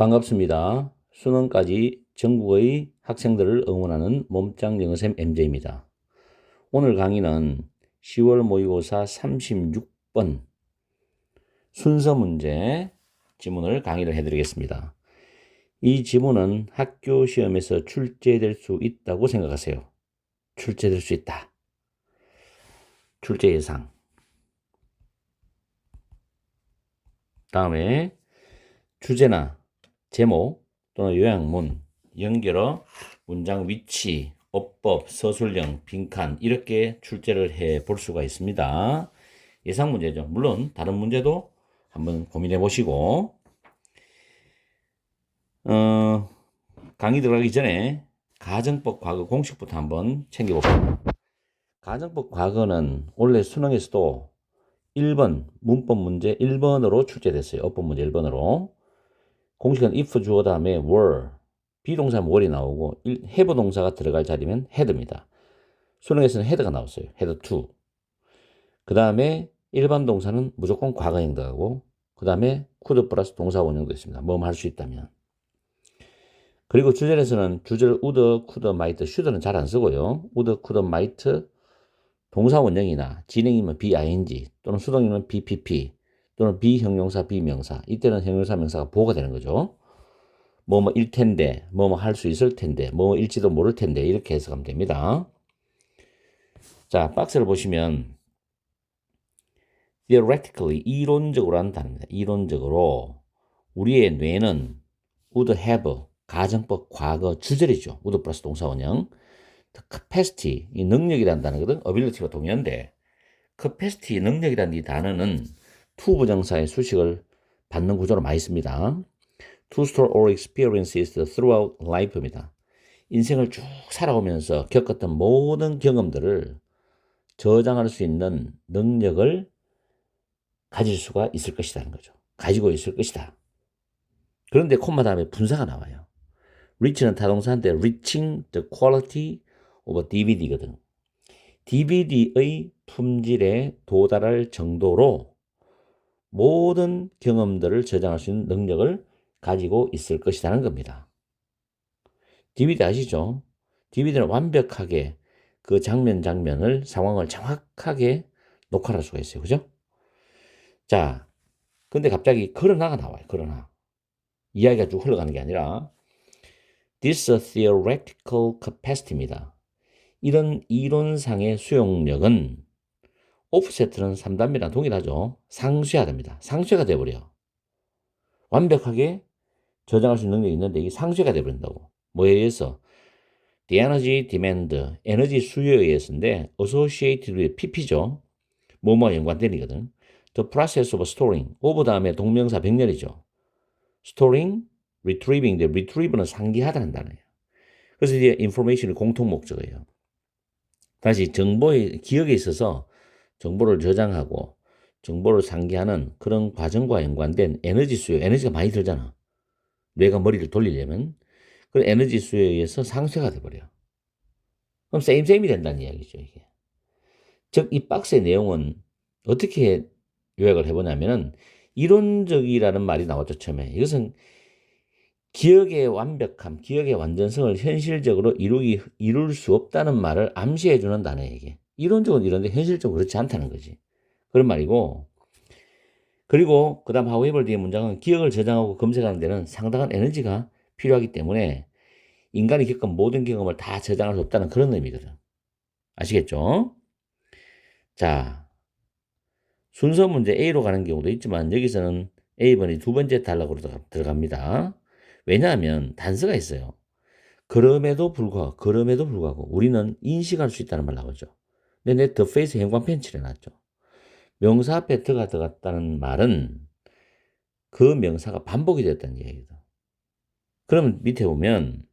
반갑습니다. 수능까지 전국의 학생들을 응원하는 몸짱 영어쌤 MJ입니다. 오늘 강의는 10월 모의고사 36번 순서 문제 지문을 강의를 해드리겠습니다. 이 지문은 학교 시험에서 출제될 수 있다고 생각하세요. 출제될 수 있다. 출제 예상. 다음에 주제나 제목 또는 요약문, 연결어, 문장 위치, 어법, 서술형, 빈칸 이렇게 출제를 해 볼 수가 있습니다. 예상 문제죠. 물론 다른 문제도 한번 고민해 보시고 강의 들어가기 전에 가정법 과거 공식부터 한번 챙겨볼게요. 가정법 과거는 원래 수능에서도 1번 문법 문제 1번으로 출제됐어요. 어법 문제 1번으로. 공식은 if 주어 다음에 were, 비동사는 were이 나오고 have 동사가 들어갈 자리면 had입니다. 수능에서는 had가 나왔어요. had to. 그 다음에 일반 동사는 무조건 과거형 들어가고 그 다음에 could 플러스 동사 원형도 있습니다. 뭐뭐 할 수 있다면. 그리고 주절에서는 주절 would, could, might, should는 잘 안 쓰고요. would, could, might 동사 원형이나 진행이면 BING 또는 수동이면 BPP 또는 비형용사, 비명사. 이때는 형용사, 명사가 보호가 되는 거죠. 뭐일 텐데, 뭐뭐 할 수 있을 텐데, 뭐일지도 모를 텐데 이렇게 해석하면 됩니다. 자, 박스를 보시면 theoretically, 이론적으로 하는 단어입니다. 이론적으로 우리의 뇌는 would have, 가정법 과거 주절이죠. would 플러스 동사 원형. capacity, 이 능력이라는 단어거든. ability와 동의어인데 capacity, 능력이라는 이 단어는 to 부정사의 수식을 받는 구조로 많이 씁니다. To store all experiences throughout life입니다. 인생을 쭉 살아오면서 겪었던 모든 경험들을 저장할 수 있는 능력을 가질 수가 있을 것이라는 거죠. 가지고 있을 것이다. 그런데 콤마 다음에 분사가 나와요. reach는 타동사인데 reaching the quality of DVD거든. DVD의 품질에 도달할 정도로 모든 경험들을 저장할 수 있는 능력을 가지고 있을 것이라는 겁니다. DVD 아시죠? DVD는 완벽하게 그 장면을, 상황을 정확하게 녹화를 할 수가 있어요. 그죠? 자, 근데 갑자기 그러나가 나와요. 그러나. 이야기가 쭉 흘러가는 게 아니라 This theoretical capacity입니다. 이런 이론상의 수용력은 offset는 3단계랑 동일하죠. 상쇄가 됩니다. 상쇄가 돼버려. 완벽하게 저장할 수 있는 능력이 있는데 이게 상쇄가 돼버린다고. 뭐에 의해서? The energy demand, 에너지 수요에 의해서인데 associated with pp죠. 뭐뭐와 연관된이거든. The process of storing, of 다음에 동명사 병렬이죠. storing, retrieving, retrieve는 상기하다는 단어예요. 그래서 이제 information이 공통 목적어예요. 다시 정보의 기억에 있어서 정보를 저장하고 정보를 상기하는 그런 과정과 연관된 에너지 수요, 에너지가 많이 들잖아. 뇌가 머리를 돌리려면 그 에너지 수요에 의해서 상쇄가 돼버려. 그럼 세임이 된다는 이야기죠, 이게. 즉, 이 박스의 내용은 어떻게 요약을 해보냐면은 이론적이라는 말이 나왔죠, 처음에. 이것은 기억의 완벽함, 기억의 완전성을 현실적으로 이룰 수 없다는 말을 암시해주는 단어예요, 이게. 이론적으로 이런데 현실적으로 그렇지 않다는 거지. 그런 말이고. 그리고 그 다음 however 뒤에 문장은 기억을 저장하고 검색하는 데는 상당한 에너지가 필요하기 때문에 인간이 겪은 모든 경험을 다 저장할 수 없다는 그런 의미거든. 아시겠죠? 자, 순서 문제 A로 가는 경우도 있지만 여기서는 A번이 두 번째 단락으로 들어갑니다. 왜냐하면 단서가 있어요. 그럼에도 불구하고 우리는 인식할 수 있다는 말 나오죠. 근데 내 the face 행관펜 칠해놨죠. 명사 앞에 더가 들어갔다는 말은 그 명사가 반복이 됐다는 얘기다. 그러면 밑에 보면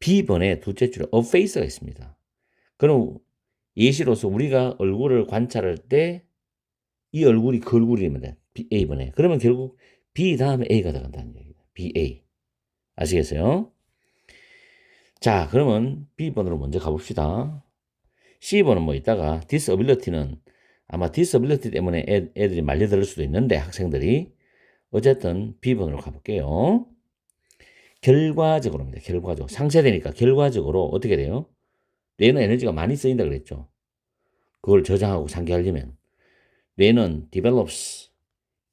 B번에 둘째 줄에 a face가 있습니다. 그럼 예시로서 우리가 얼굴을 관찰할 때 이 얼굴이 그 얼굴이면 A번에. 그러면 결국 B 다음에 A가 들어간다는 얘기다. BA. 아시겠어요? 자, 그러면 B번으로 먼저 가봅시다. C번은 뭐 있다가 disability는 아마 disability 때문에 애들이 말려들을 수도 있는데 학생들이 어쨌든 B번으로 가볼게요. 결과적으로입니다. 결과적으로. 상쇄되니까 결과적으로 어떻게 돼요? 뇌는 에너지가 많이 쓰인다 그랬죠. 그걸 저장하고 상기하려면. 뇌는 develops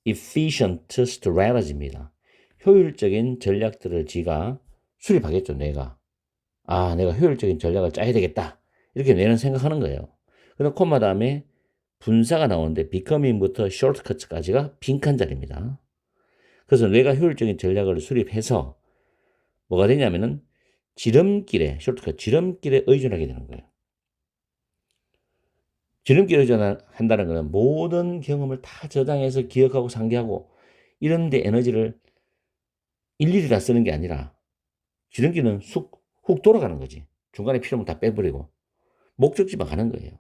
efficient strategy입니다. 효율적인 전략들을 지가 수립하겠죠, 뇌가. 아, 내가 효율적인 전략을 짜야 되겠다. 이렇게 뇌는 생각하는 거예요. 그럼 콤마 다음에 분사가 나오는데 becoming부터 shortcut까지가 빈칸 자리입니다. 그래서 뇌가 효율적인 전략을 수립해서 뭐가 되냐면은 지름길에, 쇼트컷, 지름길에 의존하게 되는 거예요. 지름길에 의존한다는 것은 모든 경험을 다 저장해서 기억하고 상기하고 이런 데 에너지를 일일이 다 쓰는 게 아니라 지름길은 훅 돌아가는 거지. 중간에 필요하면 다 빼버리고 목적지만 가는 거예요.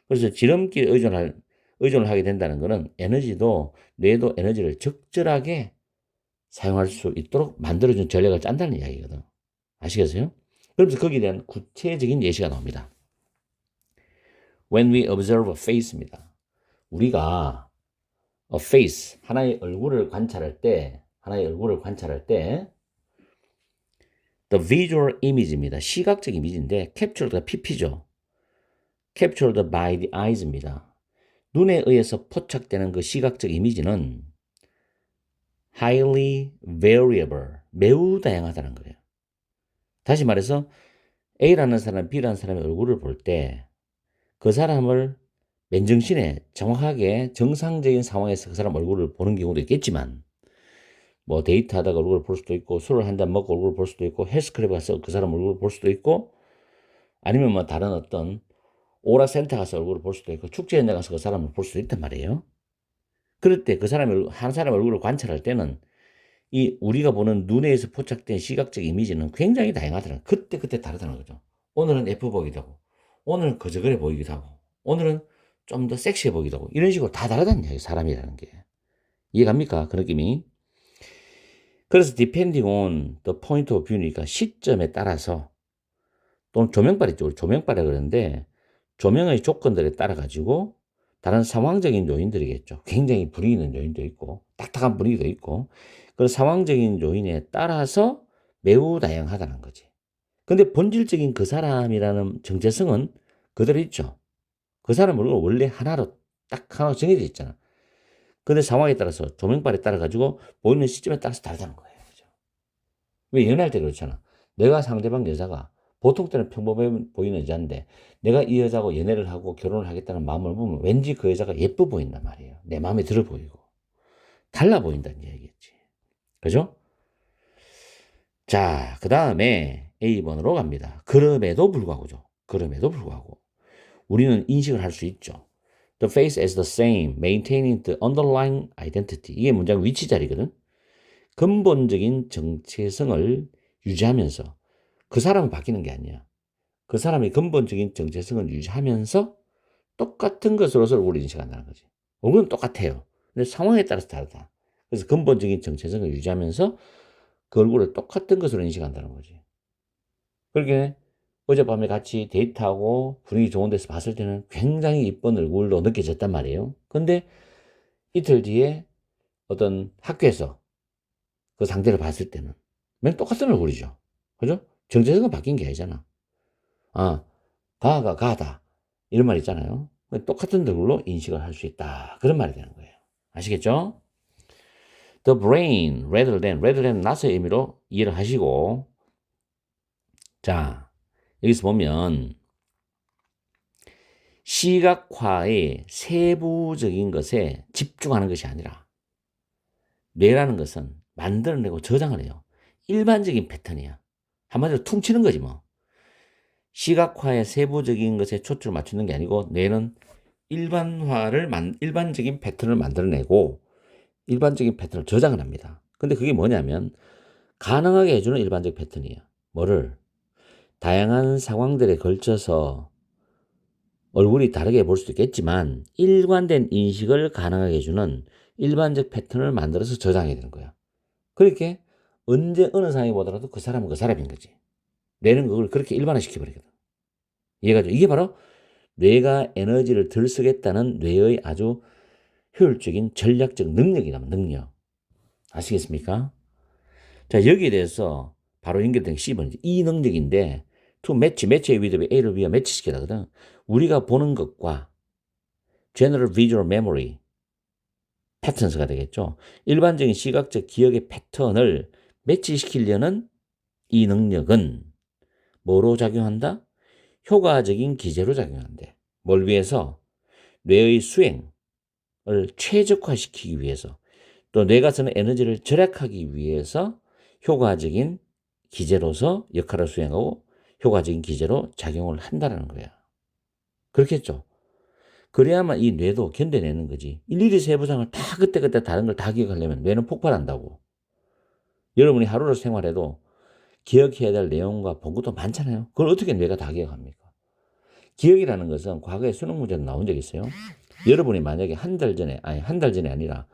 그래서 지름길에 의존을 하게 된다는 것은 에너지도 뇌도 에너지를 적절하게 사용할 수 있도록 만들어준 전략을 짠다는 이야기거든. 아시겠어요? 그러면서 거기에 대한 구체적인 예시가 나옵니다. When we observe a face입니다. 우리가 a face, 하나의 얼굴을 관찰할 때, the visual image입니다. 시각적 이미지인데 captured가 pp죠. captured by the eyes입니다. 눈에 의해서 포착되는 그 시각적 이미지는 highly variable, 매우 다양하다는 거예요. 다시 말해서 A라는 사람, B라는 사람의 얼굴을 볼 때 그 사람을 맨정신에 정확하게 정상적인 상황에서 그 사람 얼굴을 보는 경우도 있겠지만 뭐 데이트하다가 얼굴을 볼 수도 있고 술을 한 잔 먹고 얼굴을 볼 수도 있고 헬스클럽에 가서 그 사람 얼굴을 볼 수도 있고 아니면 뭐 다른 어떤 오락센터 가서 얼굴을 볼 수도 있고 축제 현장 가서 그 사람을 볼 수도 있단 말이에요. 그럴 때 그 사람의 한 사람 얼굴을 관찰할 때는 이 우리가 보는 눈에 의해서 포착된 시각적 이미지는 굉장히 다양하더라고요. 그때 다르다는 거죠. 오늘은 예뻐 보이기도 하고 오늘은 거저거려 보이기도 하고 오늘은 좀 더 섹시해 보이기도 하고 이런 식으로 다 다르다는 얘기예요. 사람이라는 게. 이해갑니까? 그 느낌이. 그래서 depending on the point of view니까 시점에 따라서 또는 조명빨 있죠. 조명빨이라 그러는데 조명의 조건들에 따라 가지고 다른 상황적인 요인들이겠죠. 굉장히 분위기 있는 요인도 있고 딱딱한 분위기도 있고 그런 상황적인 요인에 따라서 매우 다양하다는 거지. 근데 본질적인 그 사람이라는 정체성은 그대로 있죠. 그 사람 얼굴은 원래 하나로 딱 하나 정해져 있잖아. 근데 상황에 따라서 조명빨에 따라 가지고 보이는 시점에 따라서 다르다는 거예요. 그죠? 왜 연애할 때 그렇잖아. 내가 상대방 여자가 보통 때는 평범해 보이는 여자인데 내가 이 여자하고 연애를 하고 결혼을 하겠다는 마음을 보면 왠지 그 여자가 예뻐 보인단 말이에요. 내 마음에 들어 보이고 달라 보인다는 얘기겠지. 그죠? 자, 그 다음에 A번으로 갑니다. 그럼에도 불구하고죠. 그럼에도 불구하고 우리는 인식을 할 수 있죠. The face is the same, maintaining the underlying identity. 이게 문장 위치 자리거든. 근본적인 정체성을 유지하면서 그 사람은 바뀌는 게 아니야. 그 사람의 근본적인 정체성을 유지하면서 똑같은 것으로서 얼굴을 인식한다는 거지. 얼굴은 똑같아요. 근데 상황에 따라서 다르다. 그래서 근본적인 정체성을 유지하면서 그 얼굴을 똑같은 것으로 인식한다는 거지. 그렇게 어젯밤에 같이 데이트하고 분위기 좋은 데서 봤을 때는 굉장히 이쁜 얼굴로 느껴졌단 말이에요. 근데 이틀 뒤에 어떤 학교에서 그 상대를 봤을 때는 맨 똑같은 얼굴이죠. 그죠? 정체성은 바뀐 게 아니잖아. 아, 가가 가다. 이런 말 있잖아요. 똑같은 얼굴로 인식을 할 수 있다. 그런 말이 되는 거예요. 아시겠죠? The brain, rather than not의 의미로 이해를 하시고, 자, 여기서 보면, 시각화의 세부적인 것에 집중하는 것이 아니라, 뇌라는 것은 만들어내고 저장을 해요. 일반적인 패턴이야. 한마디로 퉁치는 거지 뭐. 시각화의 세부적인 것에 초점을 맞추는 게 아니고, 뇌는 일반적인 패턴을 만들어내고, 일반적인 패턴을 저장을 합니다. 근데 그게 뭐냐면, 가능하게 해주는 일반적 패턴이에요. 뭐를? 다양한 상황들에 걸쳐서 얼굴이 다르게 볼 수도 있겠지만 일관된 인식을 가능하게 해주는 일반적 패턴을 만들어서 저장해야 되는 거야. 그렇게 언제 어느 상황에 보더라도 그 사람은 그 사람인 거지. 뇌는 그걸 그렇게 일반화시켜버리거든. 이해가죠? 이게 바로 뇌가 에너지를 덜 쓰겠다는 뇌의 아주 효율적인 전략적 능력이다. 능력. 아시겠습니까? 자, 여기에 대해서 바로 연결된 C번이죠. 이 능력인데 to match의 with A를 B와 매치시키거든. 우리가 보는 것과 general visual memory 패턴스가 되겠죠. 일반적인 시각적 기억의 패턴을 매치시키려는 이 능력은 뭐로 작용한다? 효과적인 기제로 작용한대. 뭘 위해서? 뇌의 수행을 최적화시키기 위해서, 또 뇌가 쓰는 에너지를 절약하기 위해서 효과적인 기제로서 역할을 수행하고 효과적인 기제로 작용을 한다는 거야. 그렇겠죠? 그래야만 이 뇌도 견뎌내는 거지. 일일이 세부상을 다 그때그때 다른 걸 다 기억하려면 뇌는 폭발한다고. 여러분이 하루를 생활해도 기억해야 될 내용과 본 것도 많잖아요. 그걸 어떻게 뇌가 다 기억합니까? 기억이라는 것은 과거에 수능 문제도 나온 적 있어요. 여러분이 만약에 한 달 전에 아니라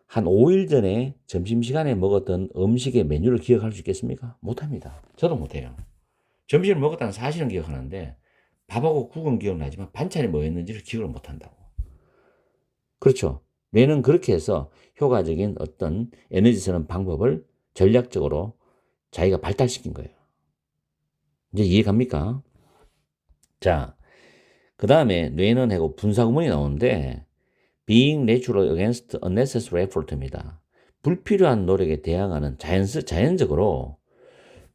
한 5일 전에 점심시간에 먹었던 음식의 메뉴를 기억할 수 있겠습니까? 못합니다. 저도 못해요. 점심을 먹었다는 사실은 기억하는데 밥하고 국은 기억나지만 반찬이 뭐였는지를 기억을 못한다고. 그렇죠. 뇌는 그렇게 해서 효과적인 어떤 에너지 쓰는 방법을 전략적으로 자기가 발달시킨 거예요. 이제 이해갑니까? 자, 그 다음에 뇌는 하고 분사구문이 나오는데 being natural against unnecessary effort입니다. 불필요한 노력에 대항하는 자연적으로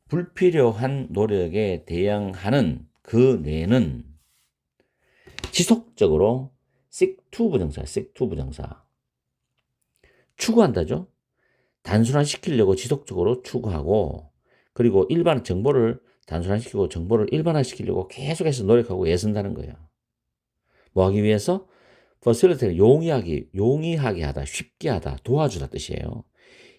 불필요한 노력에 대항하는 그 뇌는 지속적으로 seek to 부정사 추구한다죠. 단순화시키려고 지속적으로 추구하고, 그리고 일반 정보를 단순화시키고 정보를 일반화시키려고 계속해서 노력하고 애쓴다는 거예요. 뭐 하기 위해서? facilitate, 용이하게 하다, 쉽게 하다, 도와주다 뜻이에요.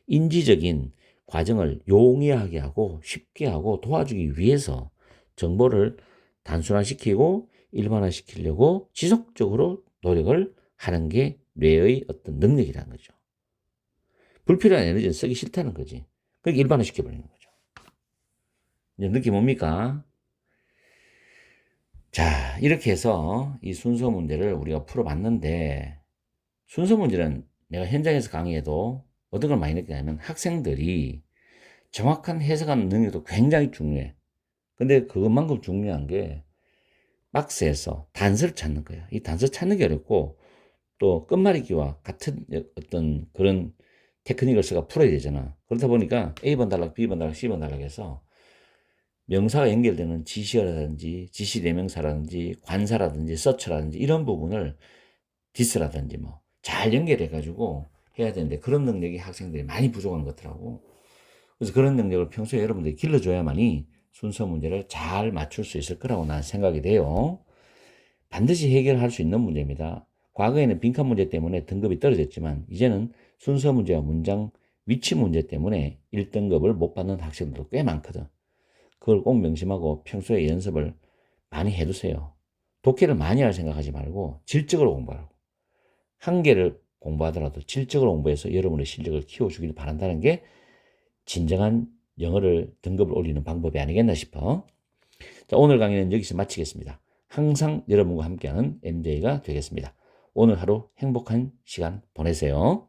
인지적인 과정을 용이하게 하고 쉽게 하고 도와주기 위해서 정보를 단순화시키고 일반화시키려고 지속적으로 노력을 하는 게 뇌의 어떤 능력이라는 거죠. 불필요한 에너지는 쓰기 싫다는 거지. 그러니까 일반화시켜버리는 거죠. 이제 느낌 뭡니까? 자, 이렇게 해서 이 순서 문제를 우리가 풀어봤는데, 순서 문제는 내가 현장에서 강의해도 어떤 걸 많이 느끼냐면 학생들이 정확한 해석하는 능력도 굉장히 중요해. 근데 그것만큼 중요한 게 박스에서 단서를 찾는 거야. 이 단서 찾는 게 어렵고, 또 끝말잇기와 같은 어떤 그런 테크닉을 써가 풀어야 되잖아. 그렇다 보니까 A번 단락, B번 단락, C번 단락 해서 명사가 연결되는 지시어라든지 지시대명사라든지 관사라든지 서처라든지 이런 부분을 디스라든지 뭐 잘 연결해 가지고 해야 되는데, 그런 능력이 학생들이 많이 부족한 것 같더라고. 그래서 그런 능력을 평소에 여러분들이 길러줘야만이 순서 문제를 잘 맞출 수 있을 거라고 난 생각이 돼요. 반드시 해결할 수 있는 문제입니다. 과거에는 빈칸 문제 때문에 등급이 떨어졌지만 이제는 순서 문제와 문장 위치 문제 때문에 1등급을 못 받는 학생들도 꽤 많거든. 그걸 꼭 명심하고 평소에 연습을 많이 해두세요. 독해를 많이 할 생각하지 말고 질적으로 공부하라고. 한 개를 공부하더라도 질적으로 공부해서 여러분의 실력을 키워주길 바란다는 게 진정한 영어를 등급을 올리는 방법이 아니겠나 싶어. 자, 오늘 강의는 여기서 마치겠습니다. 항상 여러분과 함께하는 MJ가 되겠습니다. 오늘 하루 행복한 시간 보내세요.